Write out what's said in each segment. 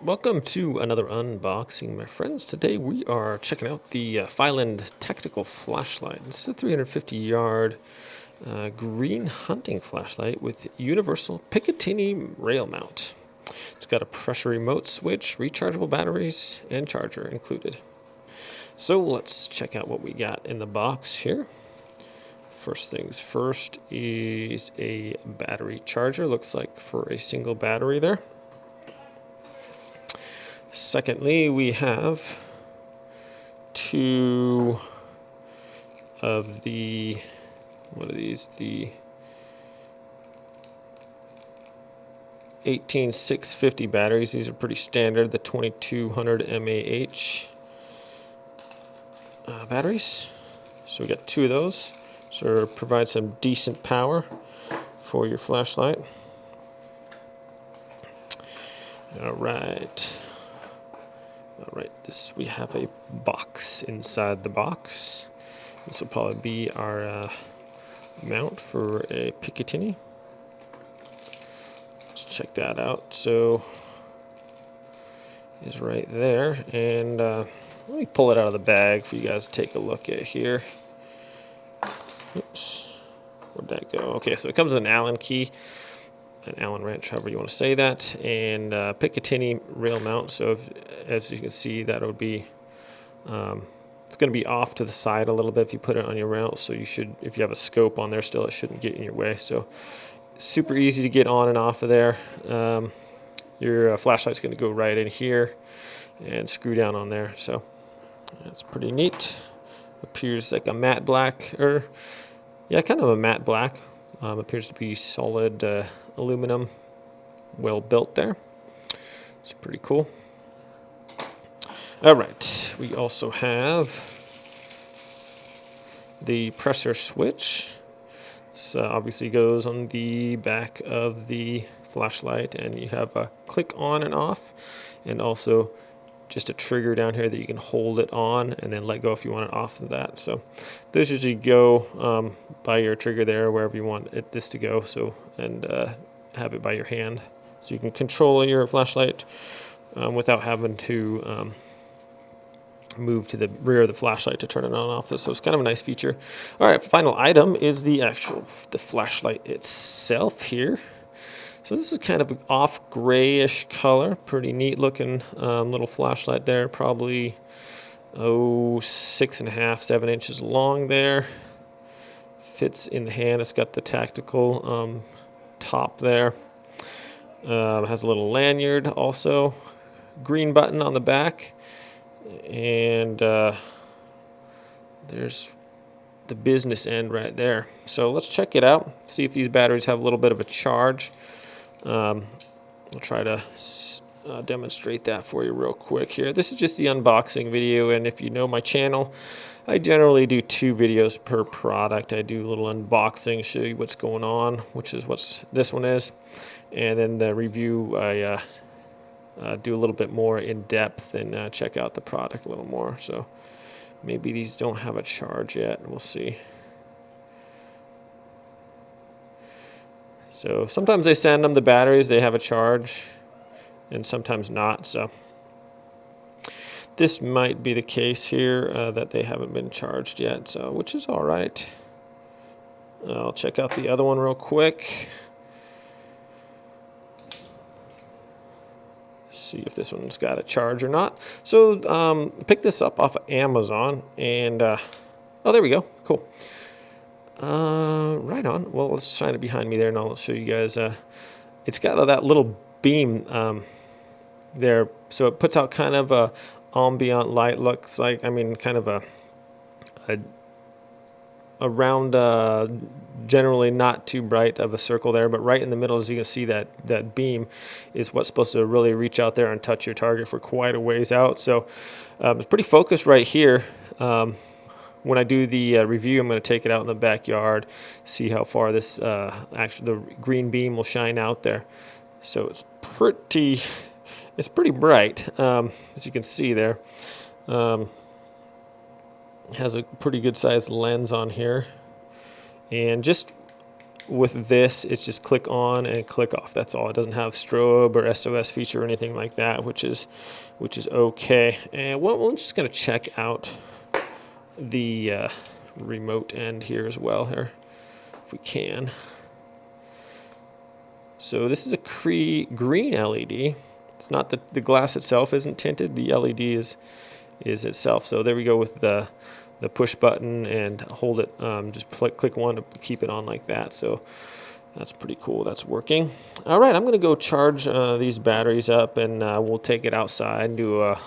Welcome to another unboxing, my friends. Today we are checking out the Fyland tactical flashlight. This is a 350-yard green hunting flashlight with universal Picatinny rail mount. It's got a pressure remote switch, rechargeable batteries, and charger included. So let's check out what we got in the box here. First things first is a battery charger. Looks like for a single battery there. Secondly, we have two of the, what are these? The 18650 batteries. These are pretty standard, the 2200 mAh batteries. So we got two of those. So it provides some decent power for your flashlight. All right, we have a box inside the box. This will probably be our mount for a Picatinny. Let's check that out. So is right there, and let me pull it out of the bag for you guys to take a look at here. Oops, where'd that go? Okay, so it comes with an Allen key, an Allen wrench, however you want to say that, and Picatinny rail mount. So as you can see, that would be it's going to be off to the side a little bit if you put it on your mount. So you should, if you have a scope on there still, it shouldn't get in your way. So super easy to get on and off of there. Your flashlight's going to go right in here and screw down on there. So that's pretty neat. Appears like a matte black, or yeah, kind of a matte black. Appears to be solid aluminum, well built there. It's pretty cool. All right, we also have the pressure switch. This obviously goes on the back of the flashlight, and you have a click on and off, and also just a trigger down here that you can hold it on and then let go if you want it off of that. So those usually go by your trigger there, wherever you want this to go. So, and have it by your hand, so you can control your flashlight without having to move to the rear of the flashlight to turn it on and off. So it's kind of a nice feature. All right, final item is the flashlight itself here. So this is kind of an off grayish color, pretty neat looking little flashlight there, probably 6.5, 7 inches long there. Fits in the hand. It's got the tactical top there. Has a little lanyard also, green button on the back, and there's the business end right there. So let's check it out, see if these batteries have a little bit of a charge. I'll try to demonstrate that for you real quick here. This is just the unboxing video, and if you know my channel, I generally do 2 videos per product. I do a little unboxing, show you what's going on, which is what this one is, and then the review I do a little bit more in depth and check out the product a little more. So maybe these don't have a charge yet, we'll see. So sometimes they send them the batteries, they have a charge, and sometimes not. So this might be the case here, that they haven't been charged yet, so which is all right. I'll check out the other one real quick. See if this one's got a charge or not. So pick this up off of Amazon, and oh, there we go. Cool. Right on. Well, let's shine it behind me there, and I'll show you guys. It's got that little beam there, so it puts out kind of a ambient light. Looks like, I mean, kind of a round, generally not too bright of a circle there, but right in the middle, as you can see, that beam is what's supposed to really reach out there and touch your target for quite a ways out. So it's pretty focused right here. When I do the review, I'm going to take it out in the backyard, see how far this actually the green beam will shine out there. So it's pretty bright, as you can see there. Has a pretty good sized lens on here, and just with this, it's just click on and click off. That's all. It doesn't have strobe or SOS feature or anything like that, which is okay. And we're just going to check out the remote end here as well here, if we can. So this is a green LED. It's not the glass itself isn't tinted. The LED is itself. So there we go with the push button, and hold it. Just click one to keep it on like that. So that's pretty cool. That's working. All right, I'm going to go charge these batteries up, and we'll take it outside and do a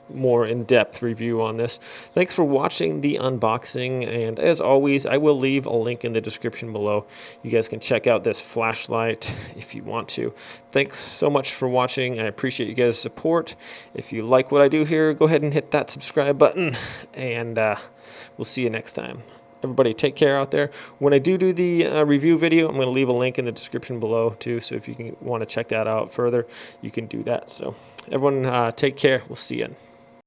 more in-depth review on this. Thanks for watching the unboxing, and as always, I will leave a link in the description below. You guys can check out this flashlight if you want to. Thanks so much for watching. I appreciate you guys' support. If you like what I do here, go ahead and hit that subscribe button, and we'll see you next time. Everybody take care out there. When I do the review video, I'm going to leave a link in the description below too, so if you want to check that out further, you can do that. So everyone take care. We'll see you.